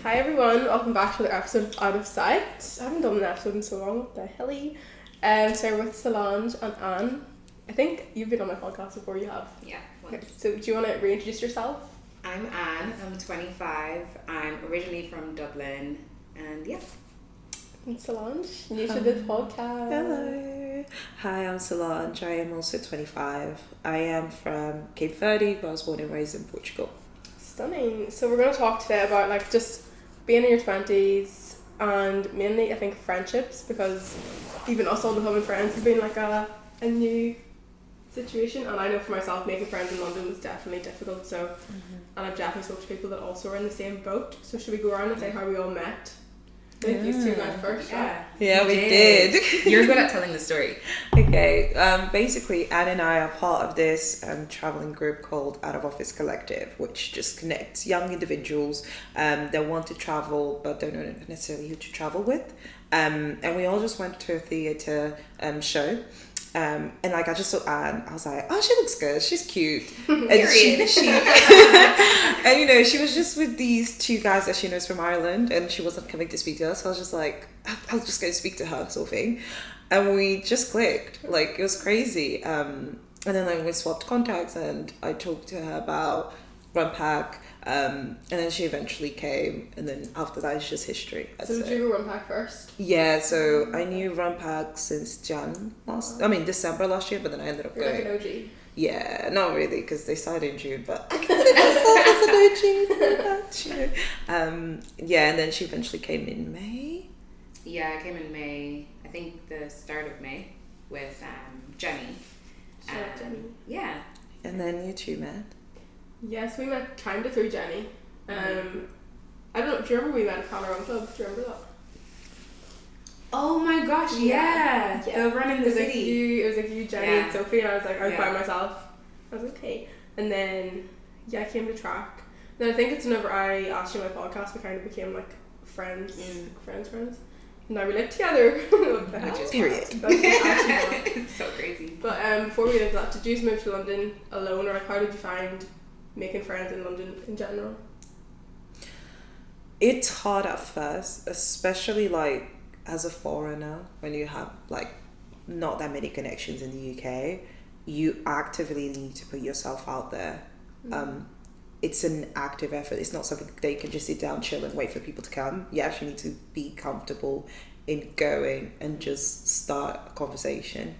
Hi everyone, welcome back to the episode of Out of Sight. I haven't done an episode in so long, what the helly? So we're with Solange and Anne. I think you've been on my podcast before, you have? Yeah, Okay, once. so do you want to reintroduce yourself? I'm Anne, I'm 25, I'm originally from Dublin, and yeah. And Solange, new to the podcast. Hello. Hi, I'm Solange. I am also 25. I am from Cape Verde, but I was born and raised in Portugal. Stunning. So we're going to talk today about like just being in your 20s and mainly I think friendships, because even us all becoming friends has been like a new situation, and I know for myself making friends in London was definitely difficult, so and I've definitely spoke to people that also are in the same boat. So should we go around and say how we all met? I think you two met first, right? Yeah, we did. You're good at telling the story. Okay, basically Anne and I are part of this traveling group called Out of Office Collective, which just connects young individuals that want to travel but don't know necessarily who to travel with. And we all just went to a theatre show. And like I just saw Anne, I was like, oh, she looks good, she's cute. And she and you know, she was just with these two guys that she knows from Ireland, and she wasn't coming to speak to us, so I was just like, I'll just go speak to her, sort of thing. And we just clicked, like it was crazy. And then like we swapped contacts, and I talked to her about Runpack, and then she eventually came, and then after that it's just history. So did you go Runpack first? Yeah, so I knew Runpack since December last year, but then I ended up You're going. like an OG. Yeah, not really, because they started in June, but I consider myself as an OG. Yeah, and then she eventually came in May. Yeah, I came in May, I think the start of May, with Jenny. Shout out Jenny. Yeah. And then you two met. Yes, we met kind of through Jenny. I don't know, do you remember we met at Connor Run Club? Do you remember that? Oh my gosh, yeah. The run in the city. It was like you, Jenny, and Sophie, and I was like, I was by myself. I was okay. And then, yeah, I came to track. Then I think it's whenever I asked you on my podcast, we kind of became like friends. Friends. And now we live together. What the hell? Period. That's actually It's so crazy. But before we get into that, did you just move to London alone, or like how did you find making friends in London in general? It's hard at first, especially like as a foreigner, when you have like not that many connections in the UK, you actively need to put yourself out there. It's an active effort. It's not something that you can just sit down, chill, and wait for people to come. You actually need to be comfortable in going and just start a conversation.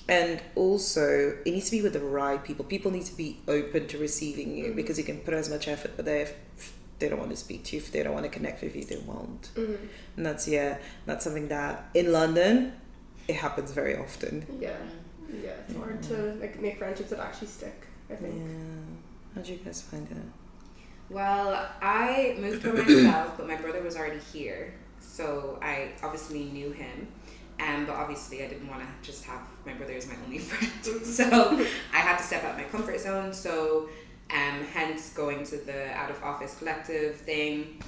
And also, it needs to be with the right people. People need to be open to receiving you, because you can put as much effort, but if they don't want to speak to you, if they don't want to connect with you, they won't. And that's something that in London, it happens very often. Yeah, it's hard to like make friendships that actually stick, I think. Yeah. How'd you guys find it? Well, I moved by myself, but my brother was already here, so I obviously knew him. But obviously I didn't want to just have my brother as my only friend, so I had to step out my comfort zone. So hence going to the Out of Office Collective thing,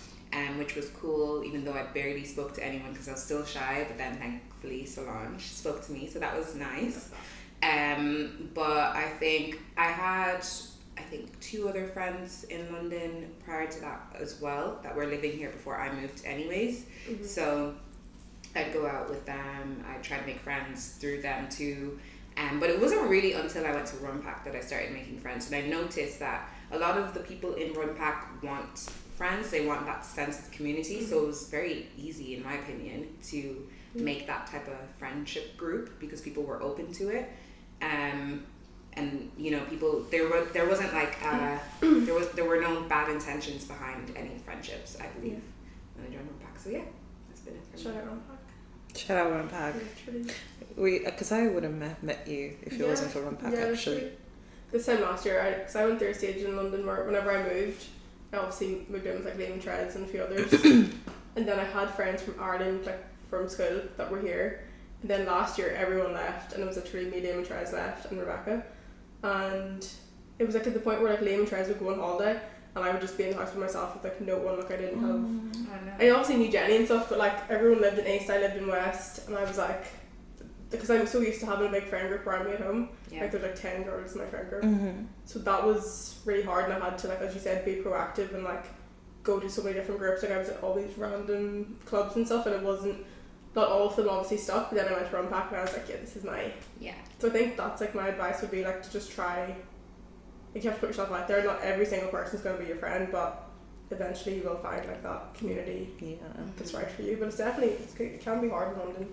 which was cool, even though I barely spoke to anyone because I was still shy, but then thankfully Solange spoke to me, so that was nice. But I think I had two other friends in London prior to that as well that were living here before I moved anyways. So I'd go out with them, I'd try to make friends through them too. But it wasn't really until I went to Runpack that I started making friends. And I noticed that a lot of the people in Runpack want friends, they want that sense of community. So it was very easy, in my opinion, to make that type of friendship group because people were open to it. And you know, people there wasn't like there were no bad intentions behind any friendships, I believe, when I joined Runpack. So yeah, that's been it for me. Shout out Runpack. Shout out Runpack. Because I would have met you if it wasn't for Runpack, actually. This time last year, because I went through a stage in London where whenever I moved, I obviously moved in with like Liam Treads and a few others, and then I had friends from Ireland, like from school, that were here. And then last year everyone left, and it was literally me, Liam Treads left, and Rebecca. And it was like at the point where like Liam Treads would go on holiday, and I would just be in the house by myself with like no one. Like I didn't have. I obviously knew Jenny and stuff, but like everyone lived in East, I lived in West, and I was like, because I'm so used to having a big friend group around me at home. Like there's like 10 girls in my friend group. So that was really hard, and I had to, like as you said, be proactive and like go to so many different groups. Like I was at all these random clubs and stuff, and it wasn't, not all of them obviously stuck. But then I went to Runpack and I was like, yeah, this is my. Yeah. So I think that's like my advice would be like to just try. Like you have to put yourself out there. Not every single person's going to be your friend, but eventually you will find like that community that's right for you. But it's definitely it can be hard in London.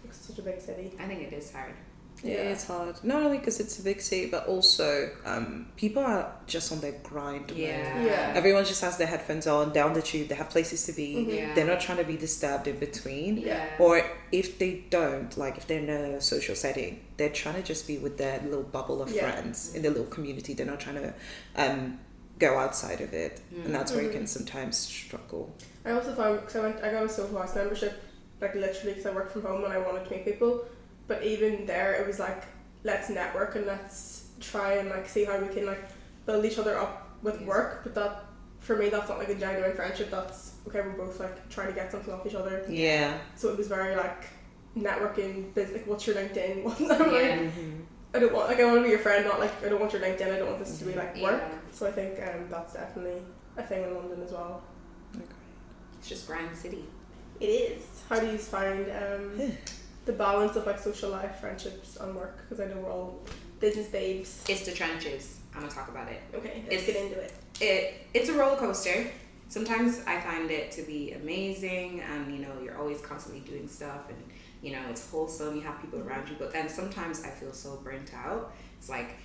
It's such a big city. I think it is hard. Yeah, it's hard. Not only because it's a big city, but also people are just on their grind. Yeah. Everyone just has their headphones on, down the tube. They have places to be. Yeah. They're not trying to be disturbed in between. Yeah. Or if they don't, like if they're in a social setting, they're trying to just be with their little bubble of friends in their little community. They're not trying to go outside of it, and that's where you can sometimes struggle. I also found, because I got a social house membership, like literally because I worked from home and I wanted to meet people. But even there, it was like, let's network and let's try and like see how we can like build each other up with work. But that, for me, that's not like a genuine friendship. That's okay, we're both like trying to get something off each other. Yeah. So it was very like networking, like what's your LinkedIn? I don't want, like I want to be your friend, not like I don't want your LinkedIn. I don't want this to be like work. So I think that's definitely a thing in London as well. Okay. It's just grind city. It is. How do you find the balance of like social life, friendships, and work? Because I know we're all business babes. It's the trenches. I'm gonna talk about it. Okay, let's get into it. It's a roller coaster. Sometimes I find it to be amazing, and you're always constantly doing stuff, and it's wholesome. You have people around you, but then sometimes I feel so burnt out. It's like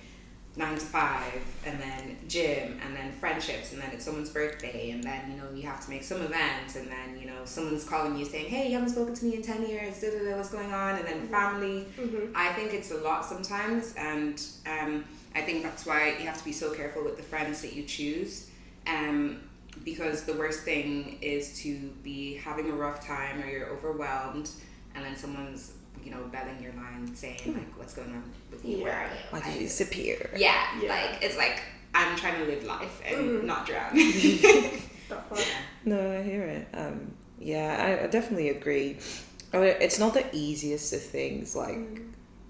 9 to 5, and then gym, and then friendships, and then it's someone's birthday, and then you have to make some event, and then someone's calling you saying, hey, you haven't spoken to me in 10 years, what's going on, and then family. I think it's a lot sometimes, and I think that's why you have to be so careful with the friends that you choose, because the worst thing is to be having a rough time, or you're overwhelmed, and then someone's belling your line saying like, what's going on with you? Where are you? Why did you disappear? Yeah, like it's like I'm trying to live life and not drown. No, I hear it. I definitely agree. I mean, it's not the easiest of things, like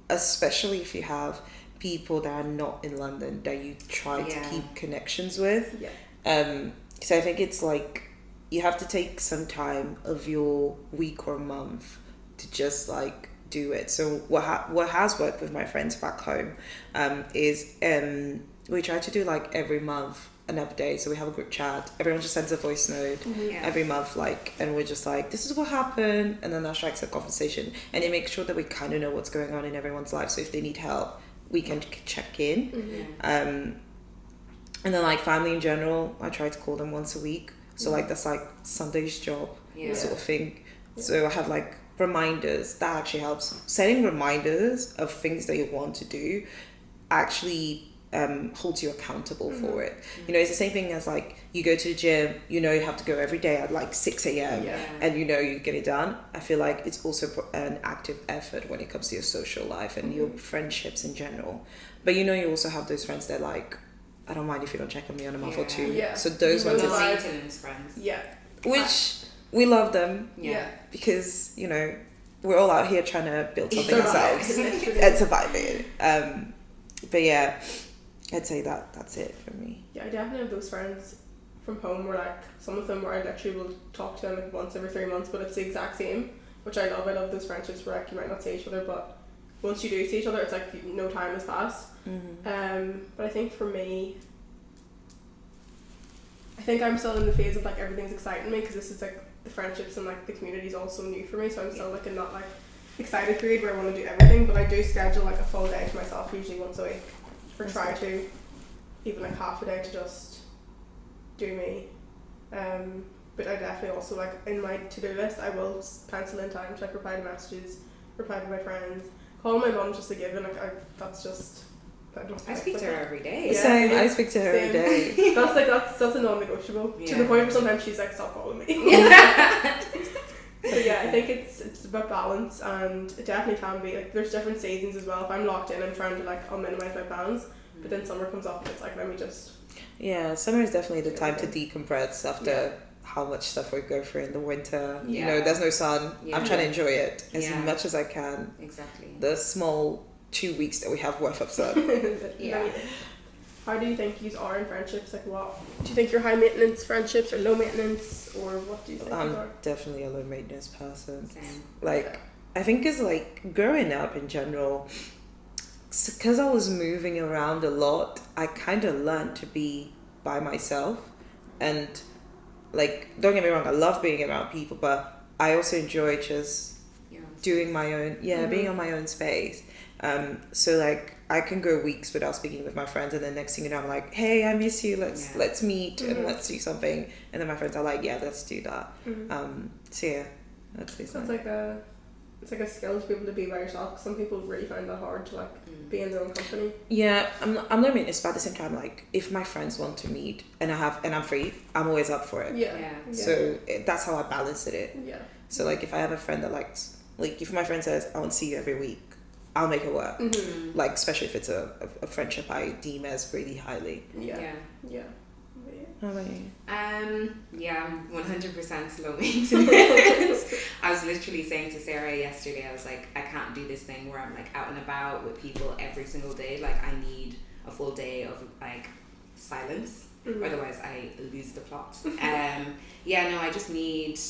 especially if you have people that are not in London that you try to keep connections with. So I think it's like you have to take some time of your week or month to just like do it. So what has worked with my friends back home is we try to do like every month an update. So we have a group chat, everyone just sends a voice note every month, like, and we're just like, this is what happened, and then that strikes a conversation, and it makes sure that we kind of know what's going on in everyone's life, so if they need help we can check in. And then like family in general, I try to call them once a week, so like that's like Sunday's job sort of thing. So I have like reminders that actually helps. Setting reminders of things that you want to do actually holds you accountable for it. It's the same thing as like you go to the gym, you have to go every day at like 6 a.m. and you get it done. I feel like it's also an active effort when it comes to your social life and your friendships in general. But you also have those friends that like, I don't mind if you don't check on me on a month or two. So those ones are maintenance friends. Which we love them. Because we're all out here trying to build something ourselves and surviving. But yeah, I'd say that's it for me. Yeah, I definitely have those friends from home where like some of them where I literally will talk to them like once every 3 months, but it's the exact same, which I love. I love those friendships where like you might not see each other, but once you do see each other, it's like no time has passed. But I think for me, I think I'm still in the phase of like everything's exciting me, because this is like the friendships and like the community is also new for me, so I'm still like in that like excited period where I want to do everything, but I do schedule like a full day to myself usually once a week, or try to, even like half a day to just do me. But I definitely also like in my to-do list I will pencil in time to like reply to messages, reply to my friends, call my mum just a given, like that's just I speak to her every day. Same. I speak to her every day. That's a non-negotiable. To the point where sometimes she's like, stop calling me. But yeah, I think it's about balance, and it definitely can be like there's different seasons as well. If I'm locked in, I'm trying to like I'll minimize my plans, but then summer comes up and it's like, let me just. Yeah, summer is definitely the time to decompress after how much stuff we go through in the winter. There's no sun. I'm trying to enjoy it as much as I can. Exactly. The small 2 weeks that we have worth of sun. how do you think you are in friendships? Like, what do you think you're high maintenance friendships or low maintenance, or what do you think you I'm are? definitely a low maintenance person. Same. Like, I think it's like growing up in general, because I was moving around a lot, I kind of learned to be by myself. And like, don't get me wrong, I love being around people, but I also enjoy just doing my own, being on my own space. So like, I can go weeks without speaking with my friends, and then next thing you know, I'm like, hey, I miss you, let's meet and let's do something. And then my friends are like, yeah, let's do that. So yeah, that's So it's like a skill to be able to be by yourself. Some people really find that hard to like be in their own company. Yeah, I'm not maintenance, but at the same time, like, if my friends want to meet and I'm free, I'm always up for it. Yeah. So that's how I balance it. Yeah. So like, if I have a friend that likes, like, if my friend says I want to see you every week, I'll make it work. Like, especially if it's a friendship I deem as really highly. Yeah. How about you? Yeah, I'm 100% low maintenance. I was literally saying to Sarah yesterday, I was like, I can't do this thing where I'm like out and about with people every single day. Like, I need a full day of like silence. Otherwise I lose the plot. I just need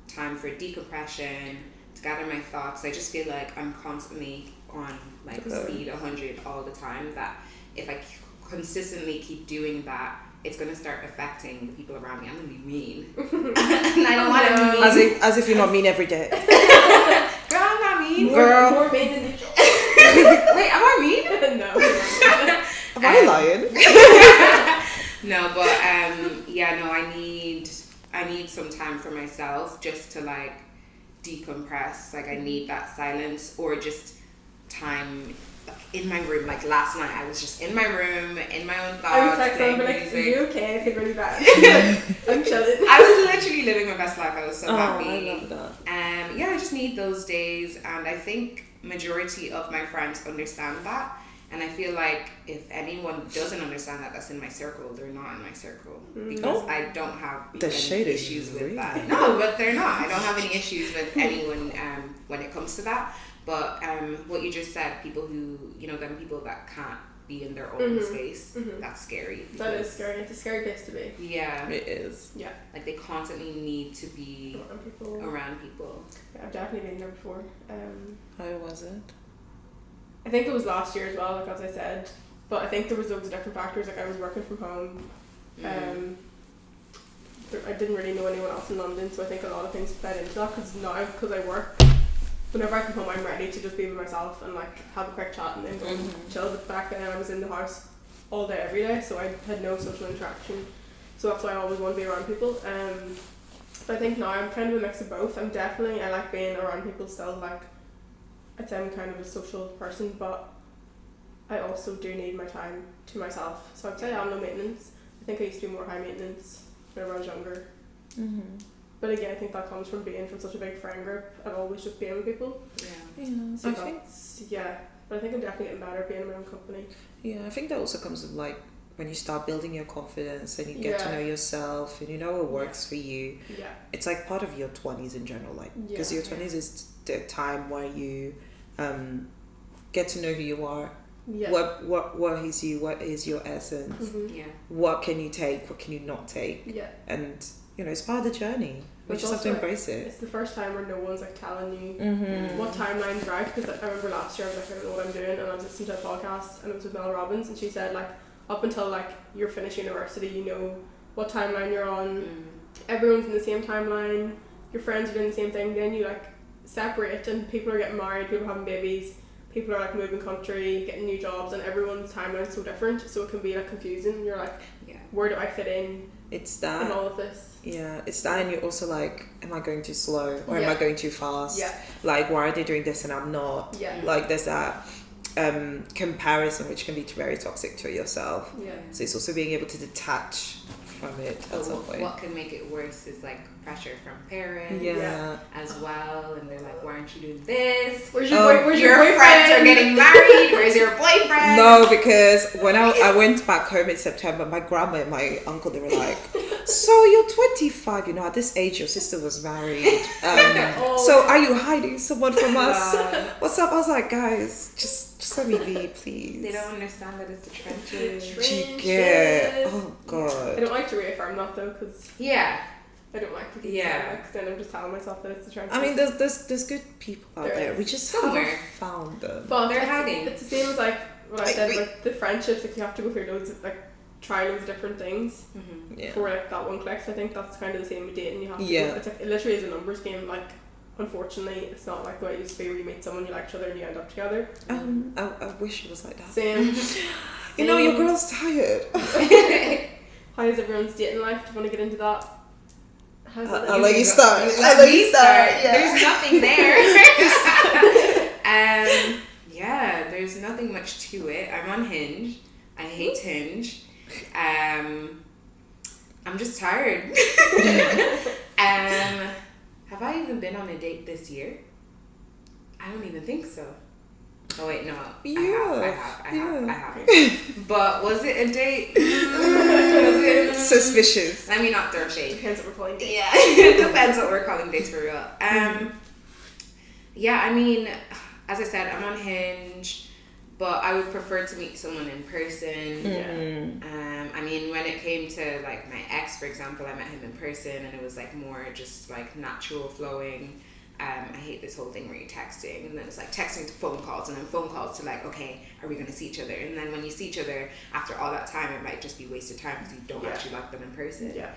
time for decompression, to gather my thoughts. I just feel like I'm constantly on like speed 100 all the time, that if I consistently keep doing that, it's going to start affecting the people around me. I'm going to be mean. And I don't want to be mean. As if you're not mean every day. Girl, I'm not mean. More mean than usual. Wait, am I mean? No. Am I lying? No, but I need some time for myself just to like decompress. Like, I need that silence, or just time in my room. Like last night, I was just in my room, in my own thoughts. I was texting, but like, music. are you okay? I feel really bad. I'm chilling. I was literally living my best life. I was so happy. I love that. I just need those days, and I think majority of my friends understand that. And I feel like if anyone doesn't understand that, that's in my circle, they're not in my circle, because I don't have any issues with that. No, but they're not. I don't have any issues with anyone when it comes to that. But what you just said, people who, them people that can't be in their own space, that's scary. That is scary. It's a scary place to be. Yeah. It is. Yeah. Like, they constantly need to be around people. Yeah, I've definitely been there before. How was it? I think it was last year as well, like as I said. But I think there was loads of different factors. Like, I was working from home. I didn't really know anyone else in London, so I think a lot of things fed into that. Because I work, whenever I come home, I'm ready to just be with myself and like have a quick chat and then go and chill. But back then, I was in the house all day, every day, so I had no social interaction. So that's why I always want to be around people. But I think now I'm kind of a mix of both. I like being around people still. Like, I'd say I'm kind of a social person, but I also do need my time to myself. So I'd say I'm low maintenance. I think I used to be more high maintenance whenever I was younger. But again, I think that comes from being from such a big friend group and always just being with people. Yeah. So but I think I'm definitely getting better at being in my own company. Yeah, I think that also comes with like when you start building your confidence and you get to know yourself and you know what works for you. Yeah. It's like part of your 20s in general, like, because your 20s is the time where you get to know who you are. Yeah. What is you? What is your essence? What can you take? What can you not take? Yeah. And it's part of the journey. We just have to embrace it. It's the first time where no one's like telling you what timeline's right. Because I remember last year I was like, I don't know what I'm doing, and I was listening to a podcast and it was with Mel Robbins, and she said like, up until like you're finished university, you know what timeline you're on. Everyone's in the same timeline. Your friends are doing the same thing. Then you like separate, and people are getting married, people are having babies, people are like moving country, getting new jobs, and everyone's timeline's so different. So it can be like confusing. You're like, where do I fit in? It's that. In all of this. Yeah, it's that, and you're also like, am I going too slow or am I going too fast? Yeah. Like, why are they doing this and I'm not? Yeah. Like, there's that comparison which can be very toxic to yourself. Yeah. So it's also being able to detach from it at some point. What can make it worse is like pressure from parents as well, and they're like, why aren't you doing this? Where's your boyfriend? Friends are getting married. Where's your boyfriend? No, because when I went back home in September, my grandma and my uncle, they were like, So you're 25, you know, at this age your sister was married. So are you hiding someone from us? What's up? I was like, guys, just let me be, please. They don't understand that it's the trenches. Yeah. Oh I god. don't like to reaffirm that though, because yeah, I don't like to keep Yeah. saying that, because then I'm just telling myself that it's the trenches. I mean, there's good people out There there. is. We just Somewhere. haven't found them. But They're it's, hiding. It's the same as like what I said, we- like the friendships. Like you have to go through loads of like try loads of different things Yeah. before like that one clicks. I think that's kind of the same with dating. You have to. Yeah. Go, it's like it literally is a numbers game. Like unfortunately, it's not like the way it used to be where you meet someone, you like each other, and you end up together. I wish it was like that. Same. You know, your Same. girl's tired. How is everyone's dating life? Do you want to get into that? How's it? I'll let you start. Let me start. There's nothing there. Yeah, there's nothing much to it. I'm on Hinge. I hate Hinge. I'm just tired. Have I even been on a date this year? I don't even think so. Oh wait, no. I have. But was it a date? Was it Suspicious. Let me not throw shade. Depends what we're calling dating. Yeah, it depends what we're calling dates for real. Yeah, I mean, as I said, I'm on Hinge, but I would prefer to meet someone in person. I mean, when it came to like my ex, for example, I met him in person, and it was like more just like natural flowing. I hate this whole thing where you're texting and then it's like texting to phone calls and then phone calls to like, okay, are we going to see each other? And then when you see each other after all that time, it might just be wasted time because you don't actually like them in person. Yeah.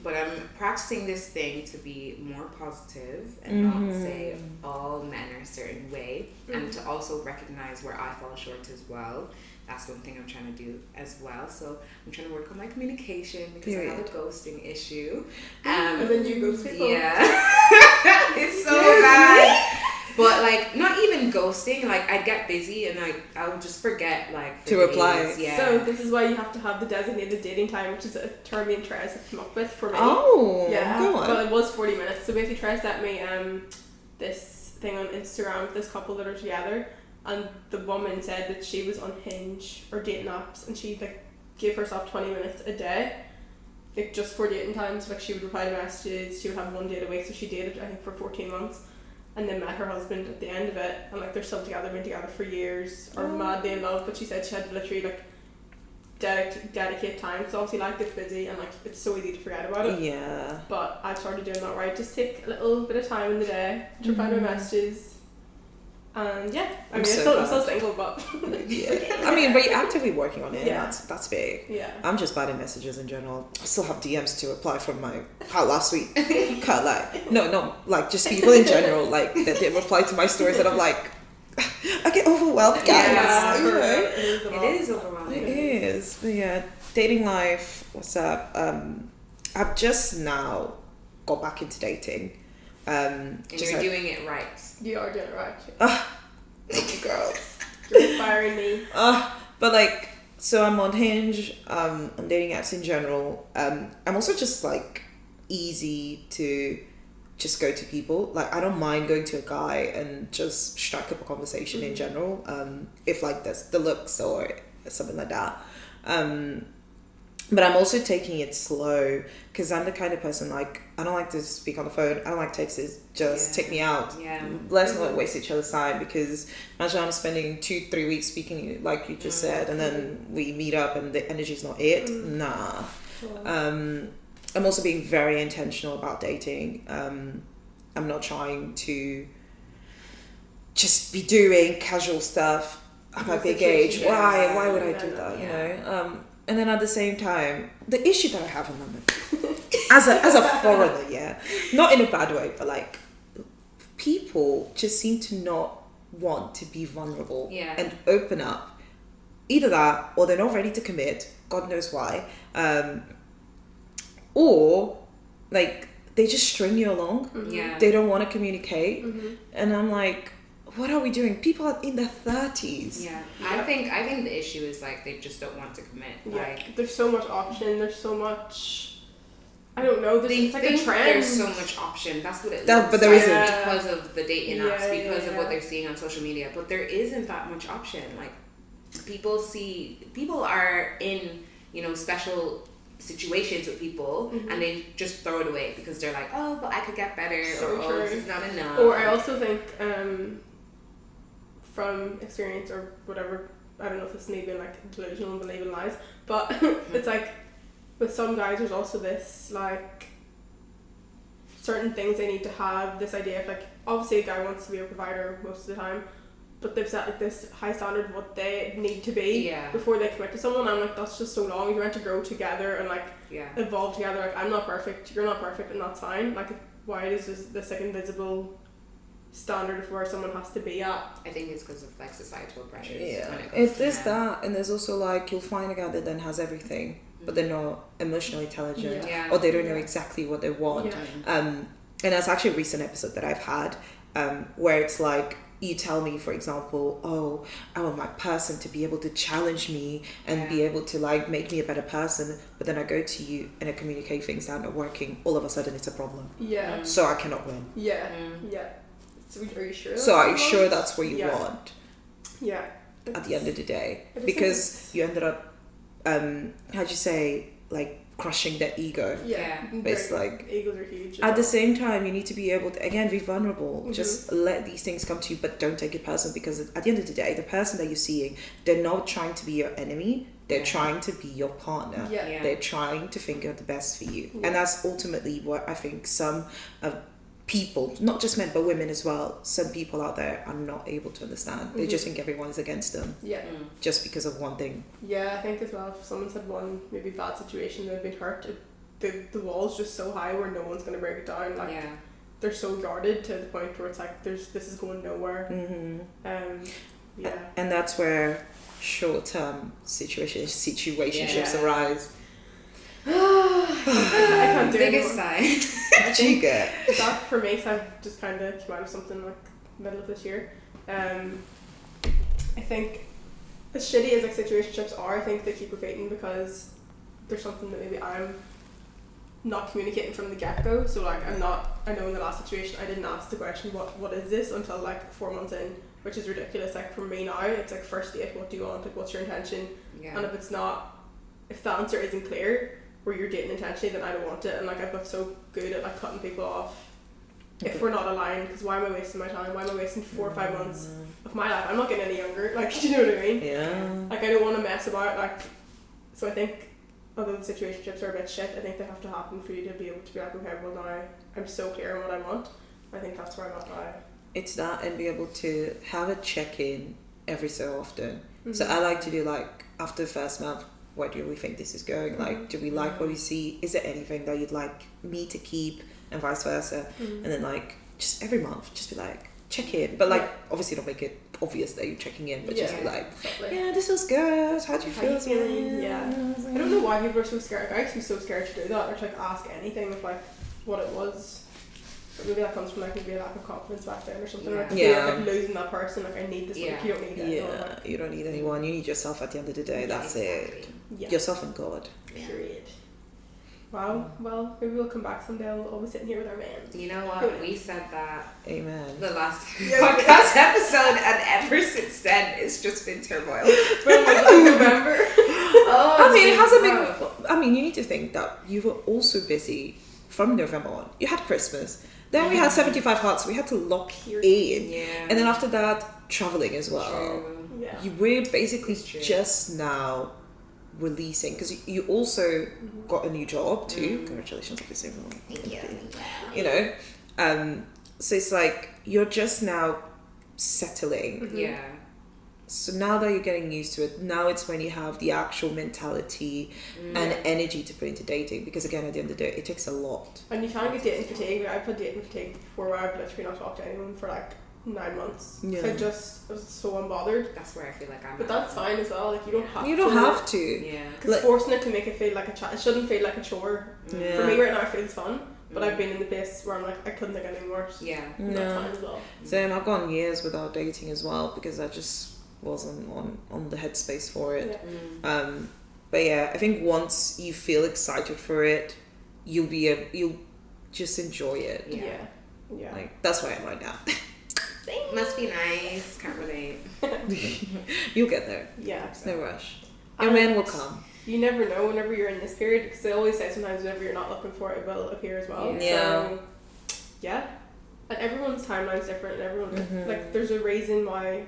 But I'm practicing this thing to be more positive and not say all men are a certain way, and to also recognize where I fall short as well. That's one thing I'm trying to do as well. So I'm trying to work on my communication because I have a ghosting issue. And then you ghost people. Yeah. It's so bad. But like not even ghosting, like I'd get busy and like I would just forget like To reply. Yeah. So this is why you have to have the designated dating time, which is a term me and Therese have come up with for me. Oh, yeah. go on. Well, it was 40 minutes. So basically, Therese sent me this thing on Instagram with this couple that are together, and the woman said that she was on Hinge or dating apps, and she like gave herself 20 minutes a day, like just for dating time. So like she would reply to messages. She would have one date a week. So she dated, I think, for 14 months. And then met her husband at the end of it, and like they're still together, been together for years, are madly in love. But she said she had to literally like dedicate time, because obviously life gets busy and like it's so easy to forget about it. Yeah. But I've started doing that right. Just take a little bit of time in the day to reply to my messages. And yeah, I mean, I'm still single, but Yeah. I mean, but you're actively working on it. Yeah. That's big. yeah. I'm just bad in messages in general. I still have DMs to reply from my last week. Can't lie. No, like just people in general, like that they reply to my stories, and I'm like, I get overwhelmed, guys. Yeah, You know? It is overwhelming. It is. But yeah, dating life. What's up? I've just now got back into dating. And Just you're like, doing it right. You are doing it right. thank you, girl. You're inspiring me. But like, so I'm on Hinge, on dating apps in general. I'm also just like easy to just go to people. Like, I don't mind going to a guy and just strike up a conversation in general. If like that's the looks or something like that. But I'm also taking it slow because I'm the kind of person, like, I don't like to speak on the phone. I don't like texts. Just take me out. Yeah. Let's not waste each other's time, because imagine I'm spending 2-3 weeks speaking like you just said, and then we meet up and the energy's not it. Nah. I'm also being very intentional about dating. I'm not trying to just be doing casual stuff at my big age. Why would I do that? You know. And then at the same time, the issue that I have in London, as a foreigner, yeah, not in a bad way, but like, people just seem to not want to be vulnerable and open up. Either that, or they're not ready to commit. God knows why. Or like they just string you along. Yeah. They don't want to communicate, and I'm like, what are we doing? People are in their 30s. Yeah. I think the issue is like they just don't want to commit. Yeah. Like There's so much option. There's so much. I don't know. There's like a trend. There's so much option. That's what it But looks there like isn't. because of the dating apps, because of what yeah. they're seeing on social media. But there isn't that much option. Like people are in, special situations with people and they just throw it away because they're like, oh, but I could get better, So or oh, true. this is not enough. Or I also think from experience or whatever, I don't know if it's even like delusional and believing lies, but it's like with some guys there's also this like certain things they need to have, this idea of like, obviously a guy wants to be a provider most of the time, but they've set like this high standard of what they need to be before they commit to someone. I'm like, that's just so long. You're meant to grow together and like evolve together. Like, I'm not perfect, you're not perfect, and that's fine. Like, why is this like invisible standard of where someone has to be at? I think it's because of like societal pressures. Yeah, it's this, that, and there's also like, you'll find a guy that then has everything, but they're not emotionally intelligent, or they don't know exactly what they want. And that's actually a recent episode that I've had, where it's like, you tell me, for example, oh, I want my person to be able to challenge me and be able to like make me a better person, but then I go to you and I communicate things that are not working, all of a sudden it's a problem. So I cannot win. So are you sure? So are you sure that's what you want? At the end of the day, because you ended up, how'd you say, like crushing their ego. But it's like, egos are huge. At the same time, you need to be able to, again, be vulnerable. Just let these things come to you, but don't take it personal, because at the end of the day, the person that you're seeing, they're not trying to be your enemy. They're trying to be your partner. They're trying to think of the best for you. And that's ultimately what I think some people, not just men but women as well, some people out there are not able to understand. They just think everyone's against them just because of one thing. I think as well, if someone's had one maybe bad situation, they've been hurt, the wall's just so high where no one's going to break it down. Like they're so guarded to the point where it's like this is going nowhere. And that's where short-term situationships arise. I can't do it biggest sign. What you get? That for me, so I've just kind of came out of something like middle of this year. I think as shitty as like situationships are, I think they keep repeating because there's something that maybe I'm not communicating from the get-go. So like I know in the last situation I didn't ask the question what is this until like 4 months in, which is ridiculous. Like for me now, it's like first date, what do you want, like what's your intention, and if the answer isn't clear where you're dating intentionally, then I don't want it. And like I've got so good at like cutting people off if we're not aligned, because why am I wasting my time? Why am I wasting 4 or 5 months of my life? I'm not getting any younger, like, do you know what I mean? Like I don't want to mess about, like, so I think although the situationships are a bit shit, I think they have to happen for you to be able to be like, okay, well now I'm so clear on what I want. I think that's where I'm at now. It's that, and be able to have a check-in every so often. So I like to do like after the first month, where do we think this is going? Like, do we like what we see? Is there anything that you'd like me to keep, and vice versa? And then like just every month, just be like, check in. But like obviously don't make it obvious that you're checking in, but just be like, this was good. How do you feel? I don't know why people are so scared. I used to be so scared to do that, or to like ask anything of like what it was. But maybe that comes from like maybe a lack of confidence back then or something. Like losing that person. Like I need this. Like, you don't need it. You don't need anyone. You need yourself at the end of the day. That's it. Yourself and God. Period. Wow. Well, maybe we'll come back someday. We'll all be sitting here with our man. You know what? We said that. Amen. The last podcast episode, and ever since then, it's just been turmoil. November. I mean, it hasn't been. I mean, you need to think that you were also busy from November on. You had Christmas. Then we had 75 Hearts. We had to lock in. And then after that, traveling as well. You were basically just now releasing, because you also got a new job too. Congratulations, obviously. Thank you. You know, so it's like you're just now settling. So now that you're getting used to it, now it's when you have the actual mentality and energy to put into dating, because again, at the end of the day, it takes a lot. And you can't get dating fatigue. I've had dating fatigue before where I've literally not talked to anyone for like 9 months. So I was so unbothered. That's where I feel like I'm. But that's fine as well. Like you don't have to. Yeah. Because forcing it to make it feel like it shouldn't feel like a chore. For me right now, it feels fun. But I've been in the place where I'm like, I couldn't think anything worse. That's fine as well. Same. I've gone years without dating as well, because I just wasn't on the headspace for it. But yeah, I think once you feel excited for it, you'll just enjoy it. Like that's where I am right now. Must be nice. Can't relate. You'll get there. Yeah. No rush. Your man will come. you never know whenever you're in this period, because they always say sometimes whenever you're not looking for it, it will appear as well. Yeah. So, yeah. And everyone's timeline's different, and everyone, like, there's a reason why.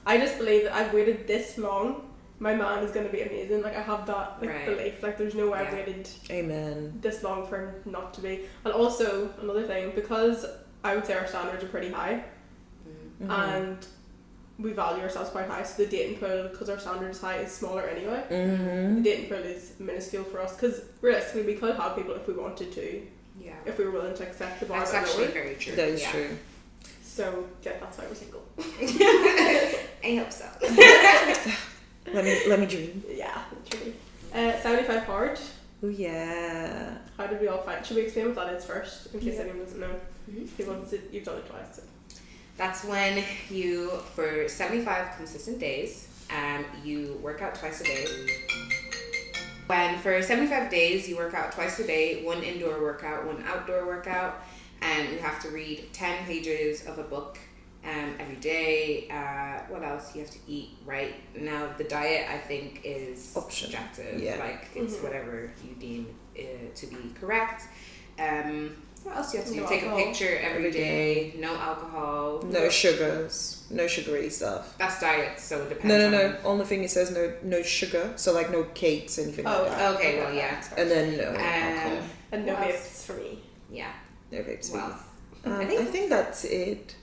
I just believe that I've waited this long. My man is going to be amazing. Like, I have that belief. Like, there's no way I've waited this long for him not to be. And also, another thing, because I would say our standards are pretty high, and we value ourselves quite high, so the dating pool, because our standard is high, is smaller anyway. The dating pool is minuscule for us, because realistically we could have people if we wanted to, if we were willing to accept the bar. That's actually very true. That is true. So yeah, that's why we're single. I hope so. let me dream. Yeah, literally. 75 hard. Oh yeah. How did we all find? Should we explain what that is first, in case anyone doesn't know? You've done it twice. So. That's when you, for 75 consistent days, you work out twice a day. When for 75 days you work out twice a day, 1 indoor workout, 1 outdoor workout, and you have to read 10 pages of a book every day. What else? You have to eat right. Now the diet, I think, is subjective. Yeah. Like, it's whatever you deem to be correct. What else do you have to do? Take a picture every day. No alcohol. No sugars. No sugary stuff. That's diet, so it depends. No. Only thing it says no sugar. So like no cakes, anything like that. Okay, well, yeah. And then no alcohol. And no vapes for me. Yeah. No vapes. Well, I think that's it.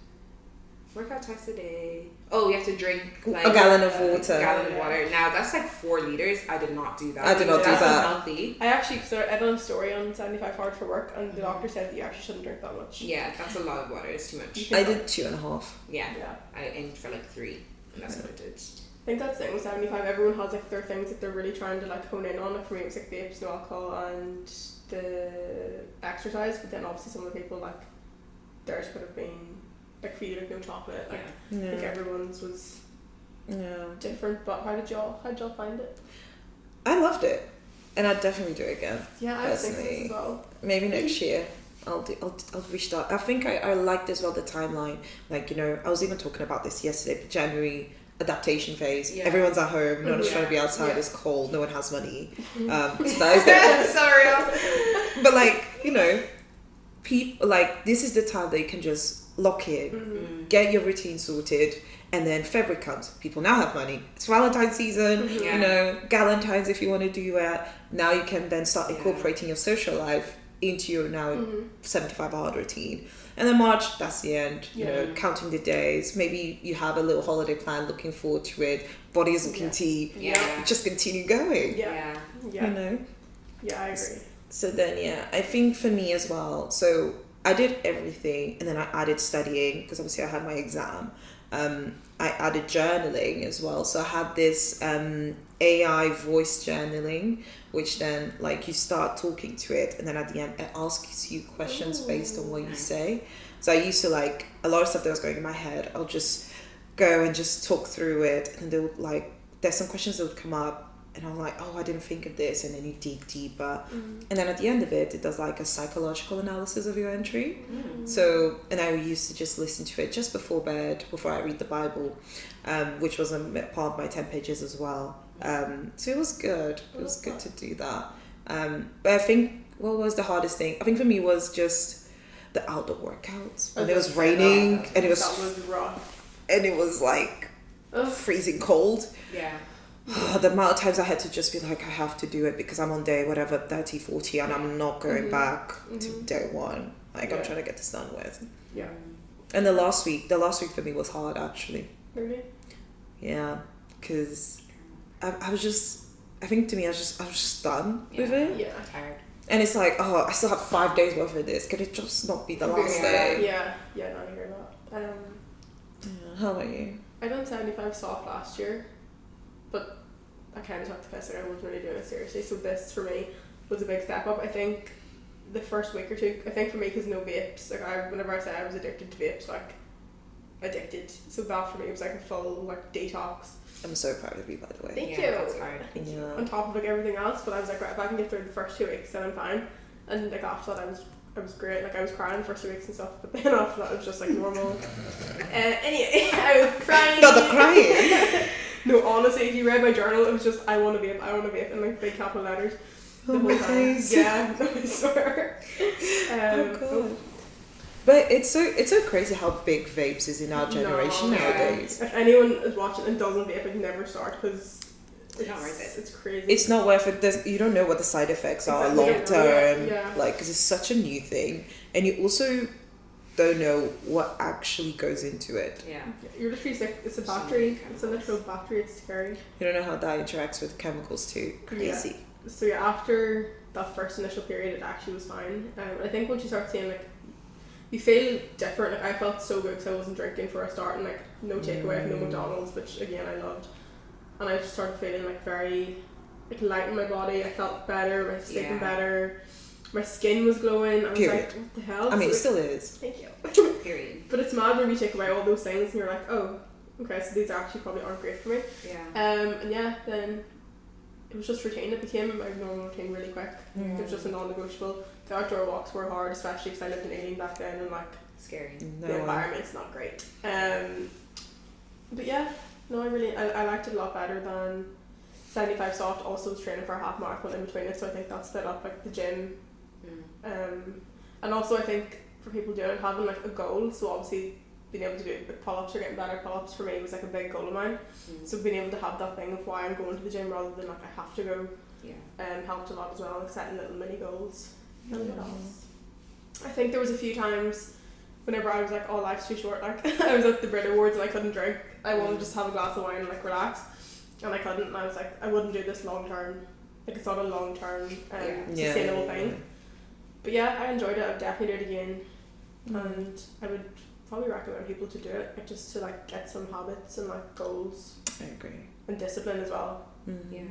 Work out twice a day. Oh, you have to drink like a gallon of water. A gallon of water. Now that's like 4 liters. I did not do that. I did not do That's that. unhealthy. I actually, so I done a story on 75 hard for work, and the doctor said that you actually shouldn't drink that much. Yeah, that's a lot of water. It's too much. I did 2.5. Yeah. I aimed for like 3, and that's what I did. I think that's the thing with 75. Everyone has like their things that they're really trying to like hone in on. Like for me, it was like vapes, no alcohol, and the exercise. But then obviously some of the people, like, theirs could have been like for you, like no chocolate. Like I think everyone's was different. But how did y'all find it? I loved it, and I'd definitely do it again. Yeah, I think so as well. Maybe next year. I'll restart. I think I liked as well the timeline. Like, you know, I was even talking about this yesterday. But January adaptation phase. Yeah. Everyone's at home. No one's trying to be outside. It's cold. No one has money. So that is the Sorry. But like, you know, people like this is the time that you can just lock in, get your routine sorted, and then February comes. People now have money. It's Valentine's season. You know, Galentine's if you want to do it. Now you can then start incorporating your social life into your now 75 hard routine. And then March, that's the end. You know, counting the days. Maybe you have a little holiday plan, looking forward to it. Body is looking to just continue going. Yeah. You know? Yeah, I agree. So then, I think for me as well. So I did everything, and then I added studying because obviously I had my exam. I added journaling as well. So I had this AI voice journaling, which then like you start talking to it, and then at the end it asks you questions based on what you say. So I used to like a lot of stuff that was going in my head. I'll just go and just talk through it, and they'll like there's some questions that would come up, and I'm like, oh, I didn't think of this, and then you dig deeper, and then at the end of it, it does like a psychological analysis of your entry. So, and I used to just listen to it just before bed, before I read the Bible, which was a part of my 10 pages as well. So it was good. It was good to do that. But I think what was the hardest thing? I think for me was just the outdoor workouts when it was raining and it was rough, and it was like freezing cold. The amount of times I had to just be like, I have to do it because I'm on day whatever 30, 40, and I'm not going back to day 1. Like I'm trying to get this done with. And the last week for me was hard actually. Really? Yeah, because I was just, I think to me I was just done with it. Yeah. Tired. And it's like, oh, I still have 5 days worth of this. Could it just not be the last day? Yeah, no, I hear that. How about you? I done 75 soft last year, but I kind of took the piss. Like I wasn't really doing it seriously. So this for me was a big step up. I think the first week or two. I think for me because no vapes. Like whenever I said I was addicted to vapes, like addicted. So that for me was like a full like detox. I'm so proud of you, by the way. Thank you. That's hard. Yeah. On top of like everything else, but I was like, right, if I can get through the first 2 weeks, then I'm fine. And like after that, I was great. Like I was crying the first 2 weeks and stuff, but then after that, it was just like normal. Anyway, I was crying. Not the crying. No, honestly, if you read my journal, it was just I want to vape in like big capital letters. The whole time. days. Yeah, I swear. God. But it's so crazy how big vapes is in our generation nowadays. If anyone is watching and doesn't vape, never start because it's not worth it. It's crazy. It's not worth it. You don't know what the side effects are long term. Like, because it's such a new thing, and you also don't know what actually goes into it. Yeah. You're literally like, it's a battery. It's a literal battery. It's scary. You don't know how that interacts with chemicals too. Crazy. Yeah. So after that first initial period, it actually was fine. I think once you start seeing like, you feel different. Like I felt so good because I wasn't drinking for a start, and like no takeaway, no McDonald's, which again I loved. And I just started feeling like very like light in my body. I felt better. My sleeping better. My skin was glowing. I was like, what the hell? I mean, so, it still is. Thank you. Period. But it's mad when you take away all those things and you're like, oh, okay, so these actually probably aren't great for me. Yeah. And yeah, then it was just routine. It became my normal routine really quick. It was just a non-negotiable. The outdoor walks were hard, especially because I lived in Alien back then, and like scary. The environment's not great. But yeah, no, I liked it a lot better than 75 Soft. Also was training for a half marathon in between it, so I think that split up like the gym. And also I think for people doing it, having like a goal, so obviously being able to do like, pull-ups or getting better pull-ups for me was like a big goal of mine. So being able to have that thing of why I'm going to the gym rather than like I have to go helped a lot as well, like setting little mini goals. And what else? I think there was a few times whenever I was like, oh, life's too short, like I was at the Brit Awards and I couldn't drink. I wanted to just have a glass of wine and like relax, and I couldn't, and I was like, I wouldn't do this long term. Like it's not a long term sustainable thing. But yeah, I enjoyed it. I'd definitely do it again, and I would probably recommend people to do it, like just to like get some habits and like goals. I agree. And discipline as well. Yeah.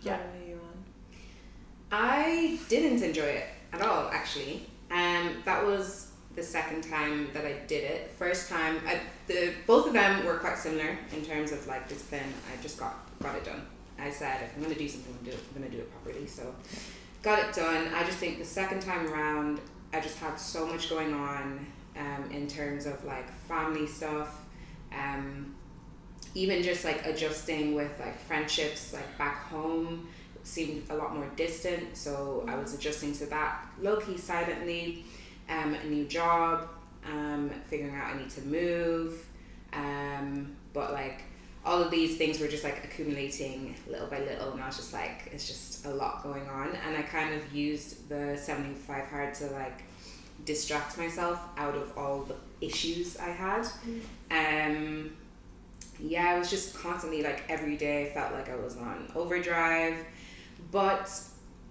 How are you on? I didn't enjoy it at all, actually. That was the second time that I did it. First time, both of them were quite similar in terms of like discipline. I just got it done. I said, if I'm going to do something, I'm going to do it properly. So got it done. I just think the second time around, I just had so much going on in terms of like family stuff, even just like adjusting with like friendships like back home seemed a lot more distant, so I was adjusting to that low-key silently. A new job, figuring out I need to move, but like all of these things were just like accumulating little by little, and I was just like, it's just a lot going on, and I kind of used the 75 hard to like distract myself out of all the issues I had. I was just constantly like every day felt like I was on overdrive, but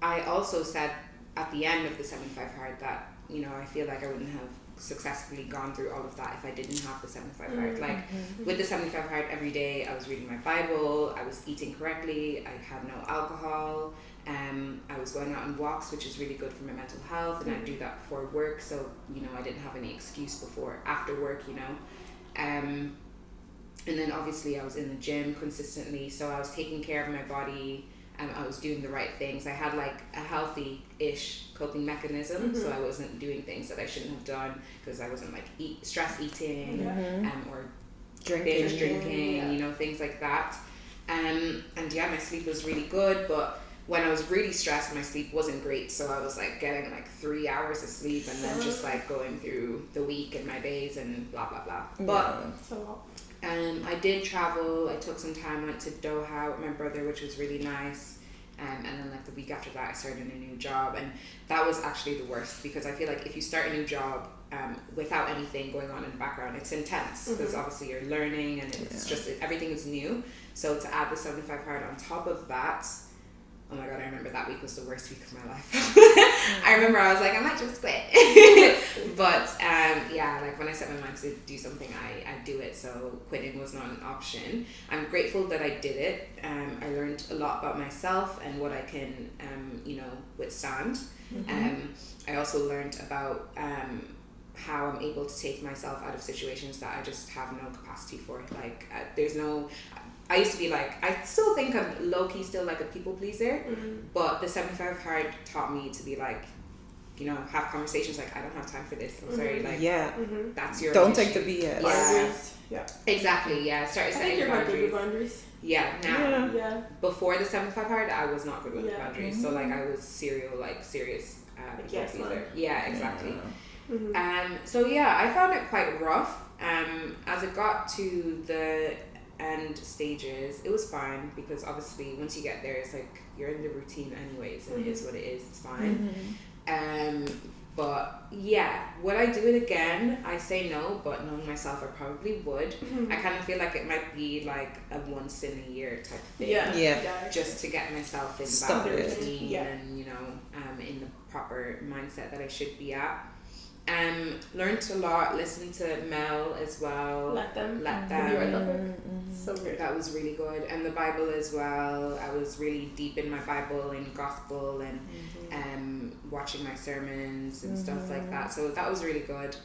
I also said at the end of the 75 hard that, you know, I feel like I wouldn't have successfully gone through all of that if I didn't have the 75 hard. Like with the 75 hard every day, I was reading my Bible, I was eating correctly, I had no alcohol, I was going out on walks, which is really good for my mental health, and I do that before work, so, you know, I didn't have any excuse after work, you know. And then obviously I was in the gym consistently, so I was taking care of my body, and I was doing the right things. I had like a healthy-ish coping mechanism, so I wasn't doing things that I shouldn't have done, because I wasn't like stress eating or binge drinking, you know, things like that. And yeah, my sleep was really good, but when I was really stressed, my sleep wasn't great, so I was like getting like 3 hours of sleep and then just like going through the week and my days and blah blah blah. But I did travel. I took some time, went to Doha with my brother, which was really nice. And then like the week after that, I started a new job, and that was actually the worst, because I feel like if you start a new job without anything going on in the background, it's intense, because obviously you're learning and it's just everything is new. So to add the 75 hard on top of that, oh my god, I remember that week was the worst week of my life. I remember I was like, I might just quit. But like when I set my mind to do something, I do it. So quitting was not an option. I'm grateful that I did it. I learned a lot about myself and what I can, withstand. I also learned about how I'm able to take myself out of situations that I just have no capacity for. Like I used to be like, I still think I'm low-key still like a people pleaser, but the 75 hard taught me to be like, have conversations like, I don't have time for this. I'm sorry, like, Yeah. that's your Don't own take the issue. BS. Boundaries. Yeah. Exactly, yeah. Started I setting think you're quite good with boundaries. boundaries. Yeah, now. Yeah. Before the 75 hard, I was not good with Yeah. boundaries. So, like, I was serious Yes, people man. pleaser. Yeah, exactly. Yeah. So yeah, I found it quite rough. As it got to the end stages, it was fine because obviously once you get there, it's like you're in the routine anyways, and it is what it is. It's fine. But yeah, would I do it again? I say no, but knowing myself, I probably would. I kind of feel like it might be like a once in a year type thing. Yeah. Just to get myself in Stop that it. routine and in the proper mindset that I should be at. Learned a lot, listened to Mel as well. Let them. Let Have them. you read that book? So good. That was really good. And the Bible as well. I was really deep in my Bible and gospel and watching my sermons and stuff like that. So that was really good.